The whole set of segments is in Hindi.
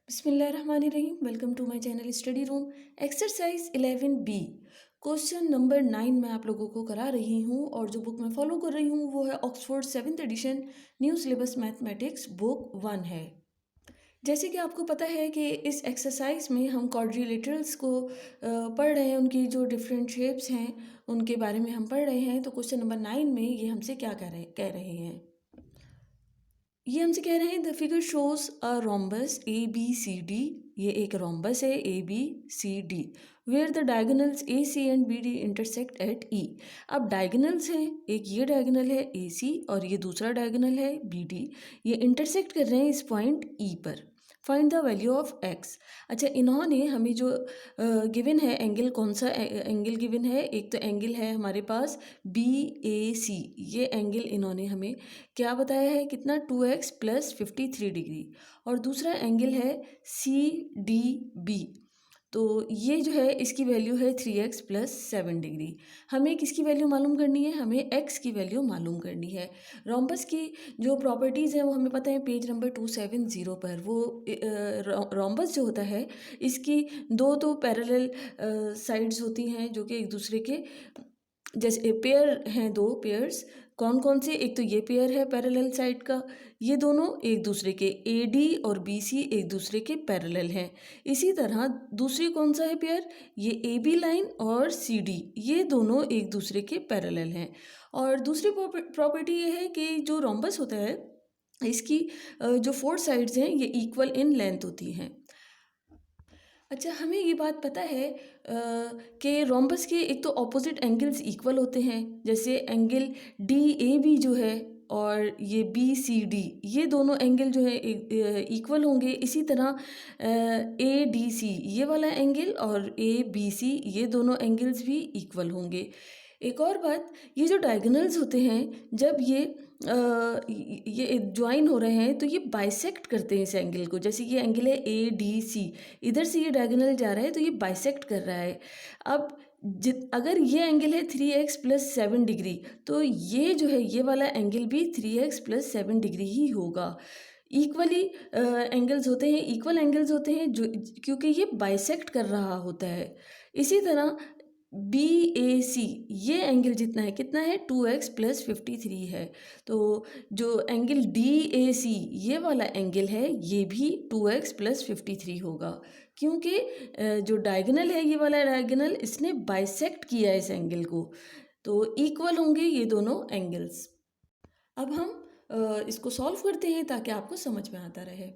बिस्मिल्लाहिर्रहमानिर्रहीम। Welcome to my channel study room. Exercise 11B question number 9 मैं आप लोगों को करा रही हूँ और जो बुक मैं फॉलो कर रही हूँ वो है Oxford 7th edition new syllabus mathematics book 1 है। जैसे कि आपको पता है कि इस एक्सरसाइज में हम क्वाड्रिलेटरल्स को पढ़ रहे हैं, उनकी जो डिफरेंट शेप्स हैं उनके बारे में हम पढ़ रहे हैं। तो क्वेश्चन नंबर 9 में ये हमसे क्या कह रहे हैं, ये हमसे कह रहे हैं the figure shows a rhombus A B C D. ये एक रोम्बस है A B C D where the diagonals A C and B D intersect at E. अब डायगोनल्स हैं, एक ये डायगोनल है ए सी और ये दूसरा डायगोनल है बी डी। ये इंटरसेक्ट कर रहे हैं इस पॉइंट ई पर। Find the value of x. अच्छा, इन्होंने हमें जो गिवन है एंगल, कौन सा एंगल गिवन है, एक तो एंगल है हमारे पास बी ए सी। ये एंगल इन्होंने हमें क्या बताया है, कितना 2x + 53 डिग्री। और दूसरा एंगल है सी डी बी। तो ये जो है इसकी वैल्यू है 3x + 7 डिग्री। हमें किसकी वैल्यू मालूम करनी है, हमें x की वैल्यू मालूम करनी है। रोम्बस की जो प्रॉपर्टीज़ हैं वो हमें पता है पेज नंबर 270 पर। वो रोम्बस जो होता है इसकी दो तो पैरेलल साइड्स होती हैं जो कि एक दूसरे के जैसे पेयर हैं, दो पेयर्स। कौन कौन से, एक तो ये पेयर है पैरेलल साइड का, ये दोनों एक दूसरे के ए डी और बी सी एक दूसरे के पैरेलल हैं। इसी तरह दूसरी कौन सा है पेयर, ये ए बी लाइन और सी डी, ये दोनों एक दूसरे के पैरेलल हैं। और दूसरी प्रॉपर्टी ये है कि जो रोम्बस होता है इसकी जो फोर साइड्स हैं ये इक्वल इन लेंथ होती हैं। अच्छा, हमें ये बात पता है कि रोम्बस के एक तो ऑपोजिट एंगल्स इक्वल होते हैं, जैसे एंगल डी ए बी जो है और ये बी सी डी, ये दोनों एंगल जो है इक्वल होंगे। इसी तरह ए डी सी ये वाला एंगल और ए बी सी ये दोनों एंगल्स भी इक्वल होंगे। एक और बात, ये जो डायगोनल्स होते हैं जब ये ज्वाइन हो रहे हैं तो ये बाइसेक्ट करते हैं इस एंगल को। जैसे ये एंगल है ए डी सी, इधर से ये डायगोनल जा रहा है तो ये बाइसेक्ट कर रहा है। अब अगर ये एंगल है 3x + 7 डिग्री तो ये जो है ये वाला एंगल भी 3x + 7 डिग्री ही होगा। इक्वली एंगल्स होते हैं, इक्वल एंगल्स होते हैं जो, क्योंकि ये बाइसेक्ट कर रहा होता है। इसी तरह बी ए सी ये एंगल जितना है, कितना है, 2x + 53 है। तो जो एंगल डी ए सी ये वाला एंगल है ये भी 2x + 53 होगा, क्योंकि जो डायगोनल है ये वाला डायगोनल इसने बाइसेक्ट किया इस एंगल को। तो इक्वल होंगे ये दोनों एंगल्स। अब हम इसको सॉल्व करते हैं ताकि आपको समझ में आता रहे।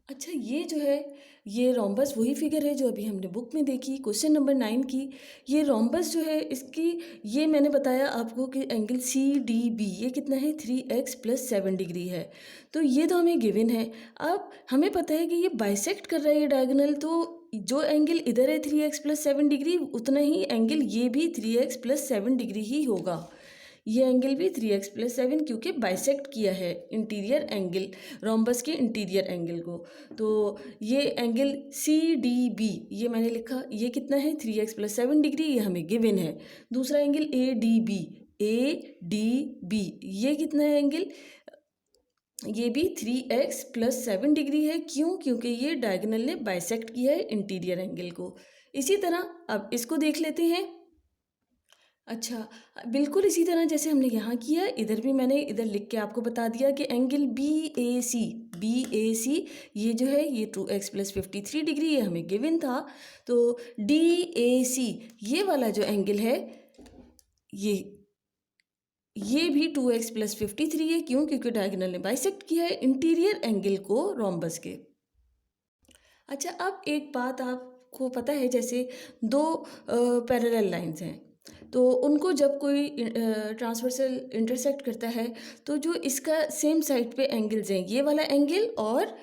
अच्छा, ये जो है ये रोम्बस वही फिगर है जो अभी हमने बुक में देखी क्वेश्चन नंबर 9 की। ये रोम्बस जो है इसकी, ये मैंने बताया आपको कि एंगल सी डी बी ये कितना है, 3x + 7 डिग्री है। तो ये तो हमें गिवन है। अब हमें पता है कि ये बाइसेक्ट कर रहा है ये डायगोनल, तो जो एंगल इधर है 3x + 7 डिग्री उतना ही एंगल ये भी 3x + 7 डिग्री ही होगा। ये एंगल भी 3x + 7 क्योंकि बाइसेक्ट किया है इंटीरियर एंगल, रोम्बस के इंटीरियर एंगल को। तो ये एंगल सी डी बी ये मैंने लिखा, ये कितना है, 3x + 7 डिग्री, ये हमें गिवन है। दूसरा एंगल ए डी बी ये कितना है एंगल, ये भी 3x + 7 डिग्री है। क्यों, क्योंकि ये डायगोनल ने बाइसेक्ट किया है इंटीरियर एंगल को। इसी तरह अब इसको देख लेते हैं। अच्छा, बिल्कुल इसी तरह जैसे हमने यहाँ किया, इधर भी मैंने इधर लिख के आपको बता दिया कि एंगल बी ए सी ये जो है ये 2x + 53 डिग्री ये हमें गिवन था। तो डी ए सी ये वाला जो एंगल है ये भी 2x + 53 है। क्यों, क्योंकि डायगोनल ने बाइसेक्ट किया है इंटीरियर एंगल को रोम्बस के। अच्छा, अब एक बात आपको पता है, जैसे दो पैरेलल लाइंस हैं तो उनको जब कोई ट्रांसवर्सल इंटरसेक्ट करता है तो जो इसका सेम साइड पे एंगल्स हैं, ये वाला एंगल और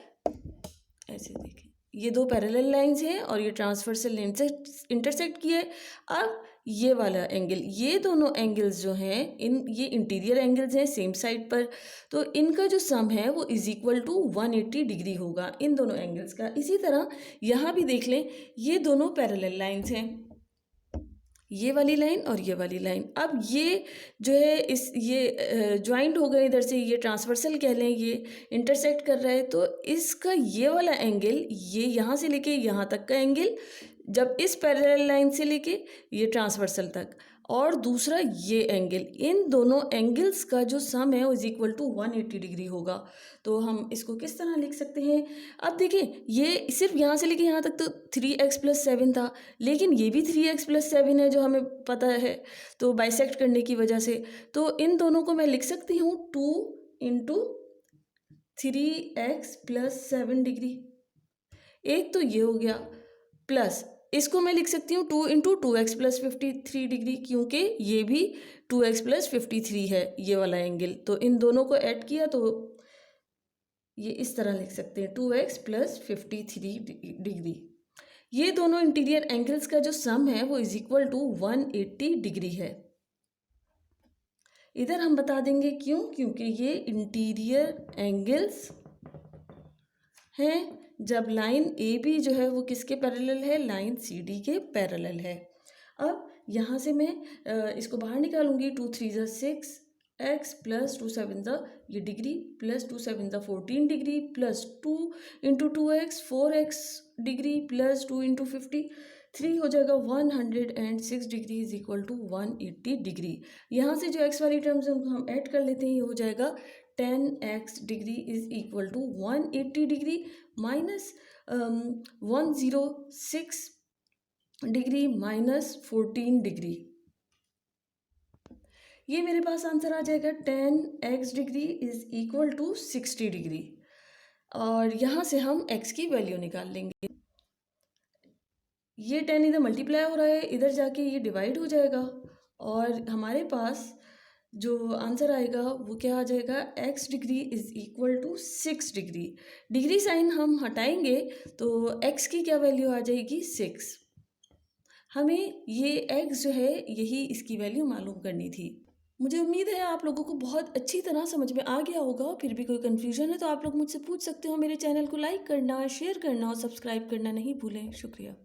ऐसे देखें, ये दो पैरेलल लाइंस हैं और ये ट्रांसवर्सल इंटरसेक्ट किया है। अब ये वाला एंगल, ये दोनों एंगल्स जो हैं ये इंटीरियर एंगल्स हैं सेम साइड पर, तो इनका जो सम है वो = 180 डिग्री होगा इन दोनों एंगल्स का। इसी तरह यहाँ भी देख लें, ये दोनों पैरेलल लाइंस हैं, ये वाली लाइन और ये वाली लाइन। अब ये जो है ये जॉइंट हो गए, इधर से ये ट्रांसवर्सल कह लें, ये इंटरसेक्ट कर रहा है, तो इसका ये वाला एंगल, ये यहाँ से लेके यहाँ तक का एंगल, जब इस पैरेलल लाइन से लेके ये ट्रांसवर्सल तक, और दूसरा ये एंगल, इन दोनों एंगल्स का जो सम है वो इज इक्वल टू 180 डिग्री होगा। तो हम इसको किस तरह लिख सकते हैं? अब देखिए, ये सिर्फ यहाँ से लेके यहाँ तक तो 3x+7 था, लेकिन ये भी 3x+7 है जो हमें पता है, तो बाइसेक्ट करने की वजह से। तो इन दोनों को मैं लिख सकती हूँ 2 इंटू 3x+7 डिग्री। एक तो ये हो गया, प्लस इसको मैं लिख सकती हूँ 2 इंटू 2x+53 डिग्री, क्योंकि ये भी 2x+53 है ये वाला एंगल। तो इन दोनों को ऐड किया तो ये इस तरह लिख सकते हैं 2x+53 डिग्री। ये दोनों इंटीरियर एंगल्स का जो सम है वो इज इक्वल टू 180 डिग्री है। इधर हम बता देंगे क्यों, क्योंकि ये इंटीरियर एंगल्स हैं जब लाइन ए बी जो है वो किसके पैरेलल है? लाइन सी डी के पैरेलल है। अब यहाँ से मैं इसको बाहर निकालूंगी, 2 3 ज़ा 6 x प्लस 2 7 ज़ा ये डिग्री प्लस 2 7 ज़ा 14 degree plus 2 into 2x 4x degree plus 2 into 53 हो जाएगा 106 degree is equal to 180 degree. यहाँ से जो x वाली टर्म्स हैं उनको हम ऐड कर लेते हैं, ये हो जाएगा 10x degree is equal to 180 degree minus 106 degree minus 14 degree. ये मेरे पास आंसर आ जाएगा 10x degree is equal to 60 degree. और यहाँ से हम x की वैल्यू निकाल लेंगे। ये 10 इधर मल्टीप्लाई हो रहा है, इधर जाके ये डिवाइड हो जाएगा, और हमारे पास जो आंसर आएगा वो क्या आ जाएगा? x degree is equal to 6 degree. Degree sign हम हटाएंगे तो x की क्या वैल्यू आ जाएगी? 6। हमें ये x जो है यही इसकी वैल्यू मालूम करनी थी। मुझे उम्मीद है आप लोगों को बहुत अच्छी तरह समझ में आ गया होगा। फिर भी कोई कन्फ्यूजन है तो आप लोग मुझसे पूछ सकते हो। मेरे चैनल को लाइक करना, शेयर करना और सब्सक्राइब करना नहीं भूलें। शुक्रिया।